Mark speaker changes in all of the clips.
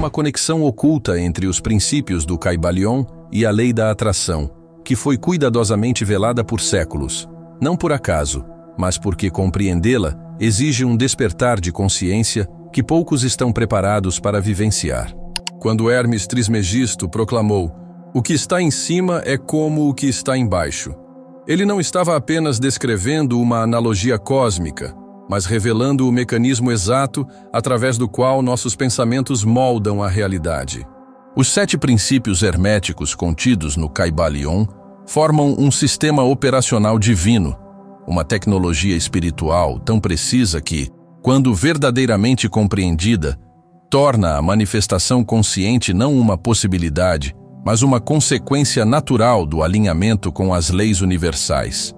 Speaker 1: uma conexão oculta entre os princípios do Kybalion e a lei da atração, que foi cuidadosamente velada por séculos, não por acaso, mas porque compreendê-la exige um despertar de consciência que poucos estão preparados para vivenciar. Quando Hermes Trismegisto proclamou: "O que está em cima é como o que está embaixo", ele não estava apenas descrevendo uma analogia cósmica, mas revelando o mecanismo exato através do qual nossos pensamentos moldam a realidade. Os 7 princípios herméticos contidos no Kybalion formam um sistema operacional divino, uma tecnologia espiritual tão precisa que, quando verdadeiramente compreendida, torna a manifestação consciente não uma possibilidade, mas uma consequência natural do alinhamento com as leis universais.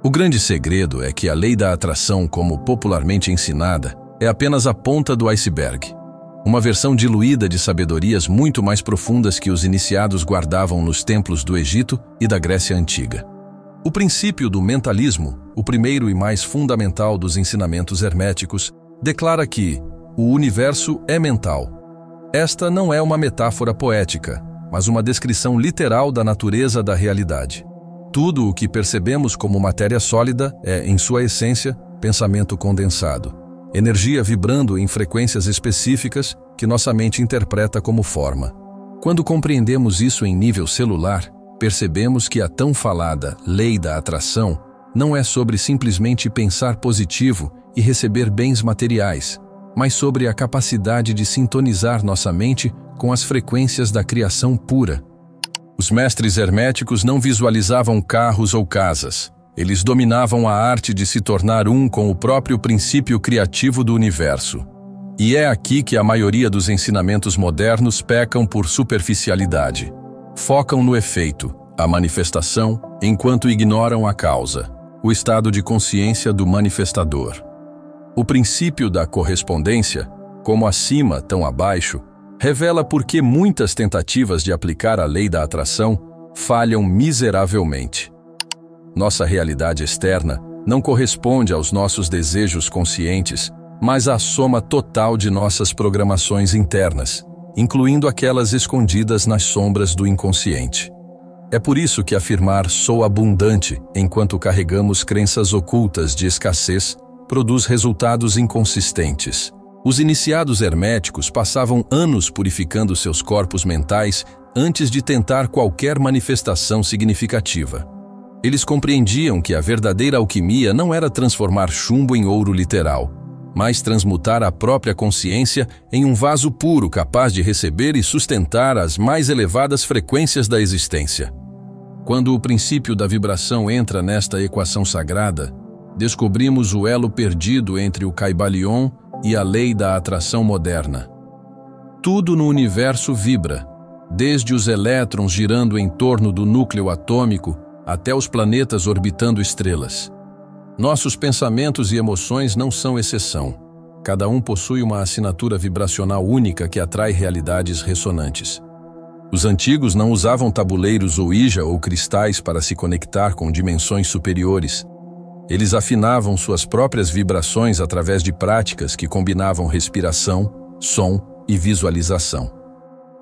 Speaker 1: O grande segredo é que a lei da atração, como popularmente ensinada, é apenas a ponta do iceberg, uma versão diluída de sabedorias muito mais profundas que os iniciados guardavam nos templos do Egito e da Grécia Antiga. O princípio do mentalismo, o primeiro e mais fundamental dos ensinamentos herméticos, declara que o universo é mental. Esta não é uma metáfora poética, mas uma descrição literal da natureza da realidade. Tudo o que percebemos como matéria sólida é, em sua essência, pensamento condensado, energia vibrando em frequências específicas que nossa mente interpreta como forma. Quando compreendemos isso em nível celular, percebemos que a tão falada lei da atração não é sobre simplesmente pensar positivo e receber bens materiais, mas sobre a capacidade de sintonizar nossa mente com as frequências da criação pura. Os mestres herméticos não visualizavam carros ou casas. Eles dominavam a arte de se tornar um com o próprio princípio criativo do universo. E é aqui que a maioria dos ensinamentos modernos pecam por superficialidade. Focam no efeito, a manifestação, enquanto ignoram a causa, o estado de consciência do manifestador. O princípio da correspondência, como acima, tão abaixo, revela por que muitas tentativas de aplicar a lei da atração falham miseravelmente. Nossa realidade externa não corresponde aos nossos desejos conscientes, mas à soma total de nossas programações internas, incluindo aquelas escondidas nas sombras do inconsciente. É por isso que afirmar "sou abundante" enquanto carregamos crenças ocultas de escassez produz resultados inconsistentes. Os iniciados herméticos passavam anos purificando seus corpos mentais antes de tentar qualquer manifestação significativa. Eles compreendiam que a verdadeira alquimia não era transformar chumbo em ouro literal, mas transmutar a própria consciência em um vaso puro capaz de receber e sustentar as mais elevadas frequências da existência. Quando o princípio da vibração entra nesta equação sagrada, descobrimos o elo perdido entre o Kybalion e a lei da atração moderna. Tudo no universo vibra, desde os elétrons girando em torno do núcleo atômico até os planetas orbitando estrelas. Nossos pensamentos e emoções não são exceção. Cada um possui uma assinatura vibracional única que atrai realidades ressonantes. Os antigos não usavam tabuleiros Ouija ou cristais para se conectar com dimensões superiores. Eles afinavam suas próprias vibrações através de práticas que combinavam respiração, som e visualização.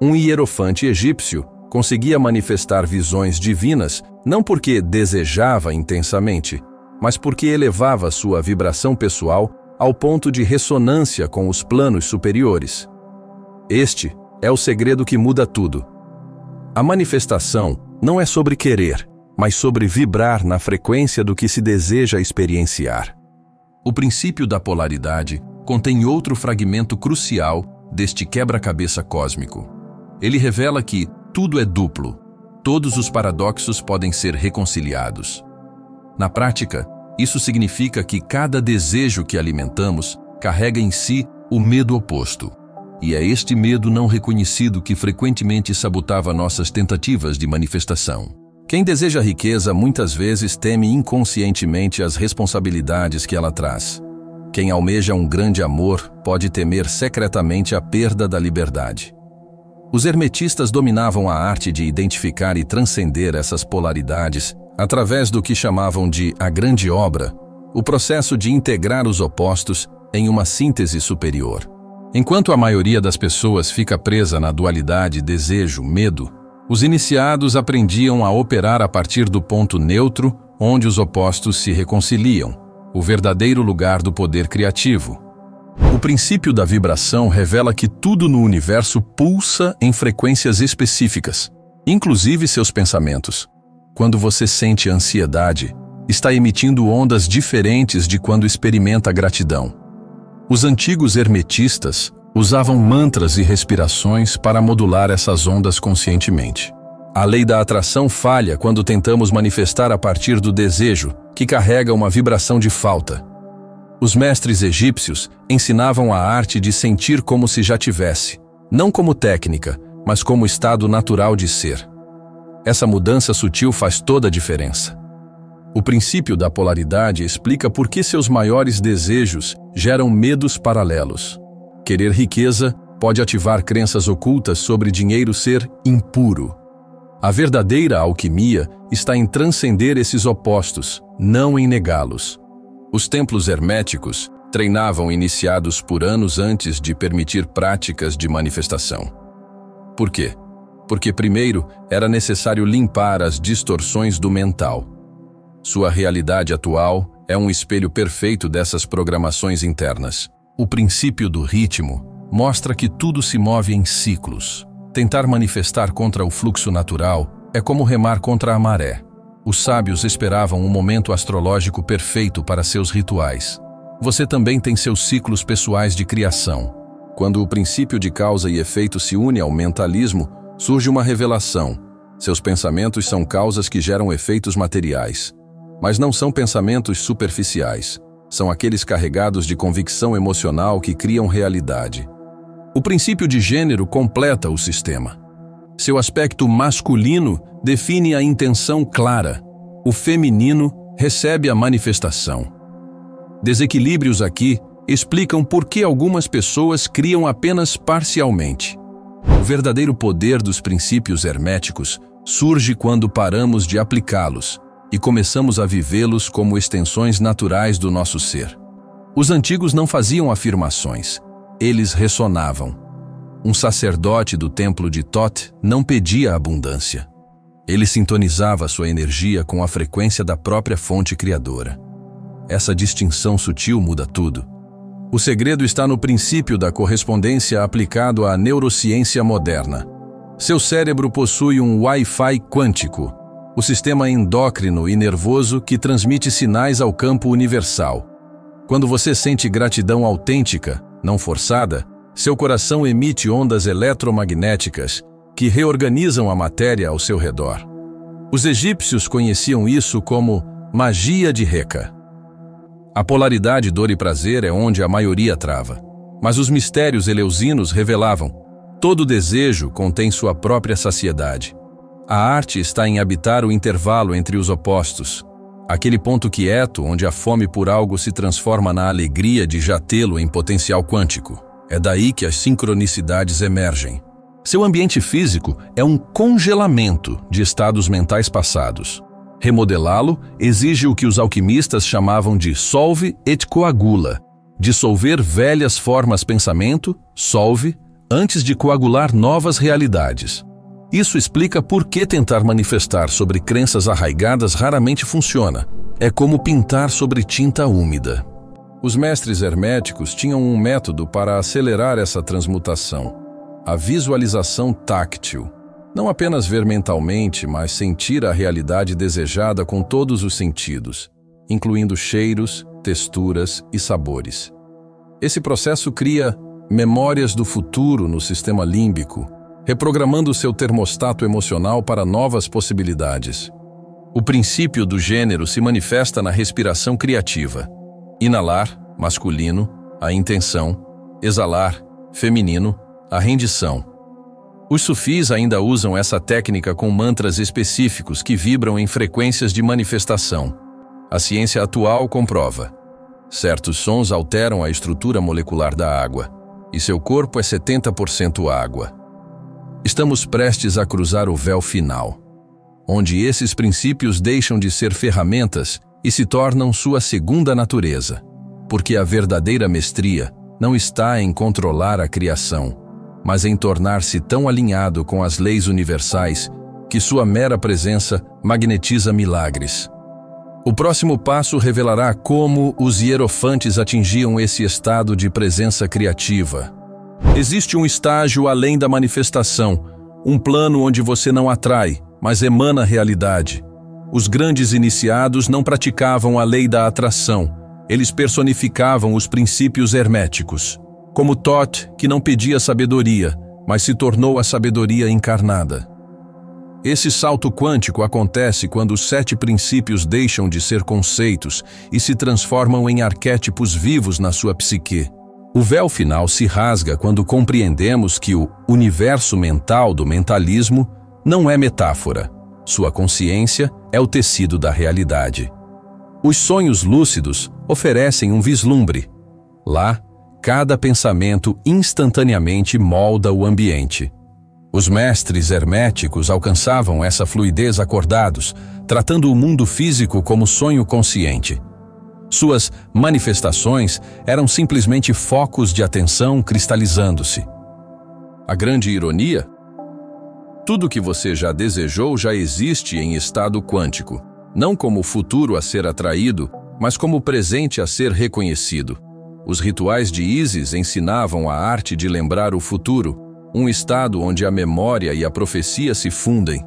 Speaker 1: Um hierofante egípcio conseguia manifestar visões divinas não porque desejava intensamente, mas porque elevava sua vibração pessoal ao ponto de ressonância com os planos superiores. Este é o segredo que muda tudo. A manifestação não é sobre querer, mas sobre vibrar na frequência do que se deseja experienciar. O princípio da polaridade contém outro fragmento crucial deste quebra-cabeça cósmico. Ele revela que tudo é duplo, todos os paradoxos podem ser reconciliados. Na prática, isso significa que cada desejo que alimentamos carrega em si o medo oposto. E é este medo não reconhecido que frequentemente sabotava nossas tentativas de manifestação. Quem deseja riqueza muitas vezes teme inconscientemente as responsabilidades que ela traz. Quem almeja um grande amor pode temer secretamente a perda da liberdade. Os hermetistas dominavam a arte de identificar e transcender essas polaridades através do que chamavam de a grande obra, o processo de integrar os opostos em uma síntese superior. Enquanto a maioria das pessoas fica presa na dualidade desejo-medo, os iniciados aprendiam a operar a partir do ponto neutro, onde os opostos se reconciliam, o verdadeiro lugar do poder criativo. O princípio da vibração revela que tudo no universo pulsa em frequências específicas, inclusive seus pensamentos. Quando você sente ansiedade, está emitindo ondas diferentes de quando experimenta gratidão. Os antigos hermetistas usavam mantras e respirações para modular essas ondas conscientemente. A lei da atração falha quando tentamos manifestar a partir do desejo, que carrega uma vibração de falta. Os mestres egípcios ensinavam a arte de sentir como se já tivesse, não como técnica, mas como estado natural de ser. Essa mudança sutil faz toda a diferença. O princípio da polaridade explica por que seus maiores desejos geram medos paralelos. Querer riqueza pode ativar crenças ocultas sobre dinheiro ser impuro. A verdadeira alquimia está em transcender esses opostos, não em negá-los. Os templos herméticos treinavam iniciados por anos antes de permitir práticas de manifestação. Por quê? Porque primeiro era necessário limpar as distorções do mental. Sua realidade atual é um espelho perfeito dessas programações internas. O princípio do ritmo mostra que tudo se move em ciclos. Tentar manifestar contra o fluxo natural é como remar contra a maré. Os sábios esperavam um momento astrológico perfeito para seus rituais. Você também tem seus ciclos pessoais de criação. Quando o princípio de causa e efeito se une ao mentalismo, surge uma revelação. Seus pensamentos são causas que geram efeitos materiais. Mas não são pensamentos superficiais. São aqueles carregados de convicção emocional que criam realidade. O princípio de gênero completa o sistema. Seu aspecto masculino define a intenção clara. O feminino recebe a manifestação. Desequilíbrios aqui explicam por que algumas pessoas criam apenas parcialmente. O verdadeiro poder dos princípios herméticos surge quando paramos de aplicá-los e começamos a vivê-los como extensões naturais do nosso ser. Os antigos não faziam afirmações, eles ressonavam. Um sacerdote do templo de Thoth não pedia abundância. Ele sintonizava sua energia com a frequência da própria fonte criadora. Essa distinção sutil muda tudo. O segredo está no princípio da correspondência aplicado à neurociência moderna. Seu cérebro possui um Wi-Fi quântico, o sistema endócrino e nervoso que transmite sinais ao campo universal. Quando você sente gratidão autêntica, não forçada, seu coração emite ondas eletromagnéticas que reorganizam a matéria ao seu redor. Os egípcios conheciam isso como magia de Reka. A polaridade dor e prazer é onde a maioria trava. Mas os mistérios eleusinos revelavam: todo desejo contém sua própria saciedade. A arte está em habitar o intervalo entre os opostos, aquele ponto quieto onde a fome por algo se transforma na alegria de já tê-lo em potencial quântico. É daí que as sincronicidades emergem. Seu ambiente físico é um congelamento de estados mentais passados. Remodelá-lo exige o que os alquimistas chamavam de solve et coagula, dissolver velhas formas pensamento, solve, antes de coagular novas realidades. Isso explica por que tentar manifestar sobre crenças arraigadas raramente funciona. É como pintar sobre tinta úmida. Os mestres herméticos tinham um método para acelerar essa transmutação: a visualização táctil. Não apenas ver mentalmente, mas sentir a realidade desejada com todos os sentidos, incluindo cheiros, texturas e sabores. Esse processo cria memórias do futuro no sistema límbico, reprogramando seu termostato emocional para novas possibilidades. O princípio do gênero se manifesta na respiração criativa. Inalar, masculino, a intenção; exalar, feminino, a rendição. Os sufis ainda usam essa técnica com mantras específicos que vibram em frequências de manifestação. A ciência atual comprova: certos sons alteram a estrutura molecular da água, e seu corpo é 70% água. Estamos prestes a cruzar o véu final, onde esses princípios deixam de ser ferramentas e se tornam sua segunda natureza, porque a verdadeira mestria não está em controlar a criação, mas em tornar-se tão alinhado com as leis universais que sua mera presença magnetiza milagres. O próximo passo revelará como os hierofantes atingiam esse estado de presença criativa. Existe um estágio além da manifestação, um plano onde você não atrai, mas emana realidade. Os grandes iniciados não praticavam a lei da atração, eles personificavam os princípios herméticos. Como Thoth, que não pedia sabedoria, mas se tornou a sabedoria encarnada. Esse salto quântico acontece quando os 7 princípios deixam de ser conceitos e se transformam em arquétipos vivos na sua psique. O véu final se rasga quando compreendemos que o universo mental do mentalismo não é metáfora. Sua consciência é o tecido da realidade. Os sonhos lúcidos oferecem um vislumbre. Lá, cada pensamento instantaneamente molda o ambiente. Os mestres herméticos alcançavam essa fluidez acordados, tratando o mundo físico como sonho consciente. Suas manifestações eram simplesmente focos de atenção cristalizando-se. A grande ironia? Tudo que você já desejou já existe em estado quântico, não como futuro a ser atraído, mas como presente a ser reconhecido. Os rituais de Isis ensinavam a arte de lembrar o futuro, um estado onde a memória e a profecia se fundem.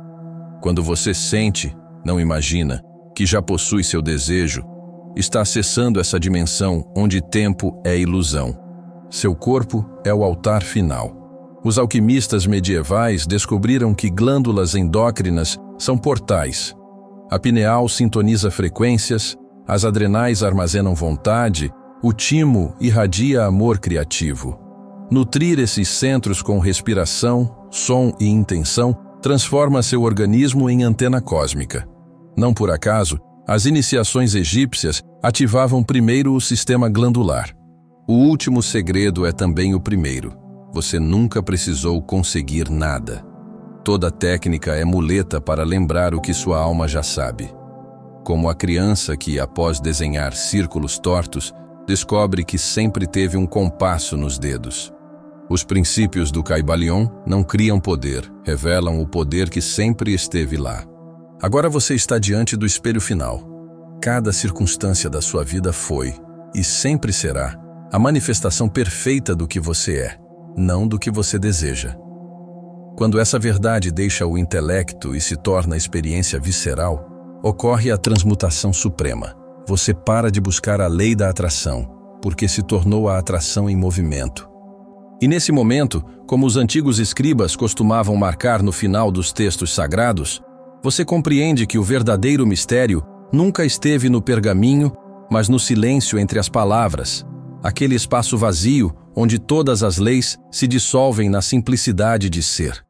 Speaker 1: Quando você sente, não imagina, que já possui seu desejo, está acessando essa dimensão onde tempo é ilusão. Seu corpo é o altar final. Os alquimistas medievais descobriram que glândulas endócrinas são portais. A pineal sintoniza frequências, as adrenais armazenam vontade, o timo irradia amor criativo. Nutrir esses centros com respiração, som e intenção transforma seu organismo em antena cósmica. Não por acaso, as iniciações egípcias ativavam primeiro o sistema glandular. O último segredo é também o primeiro. Você nunca precisou conseguir nada. Toda técnica é muleta para lembrar o que sua alma já sabe. Como a criança que, após desenhar círculos tortos, descobre que sempre teve um compasso nos dedos. Os princípios do Kybalion não criam poder, revelam o poder que sempre esteve lá. Agora você está diante do espelho final. Cada circunstância da sua vida foi, e sempre será, a manifestação perfeita do que você é, não do que você deseja. Quando essa verdade deixa o intelecto e se torna experiência visceral, ocorre a transmutação suprema. Você para de buscar a lei da atração, porque se tornou a atração em movimento. E nesse momento, como os antigos escribas costumavam marcar no final dos textos sagrados, você compreende que o verdadeiro mistério nunca esteve no pergaminho, mas no silêncio entre as palavras, aquele espaço vazio onde todas as leis se dissolvem na simplicidade de ser.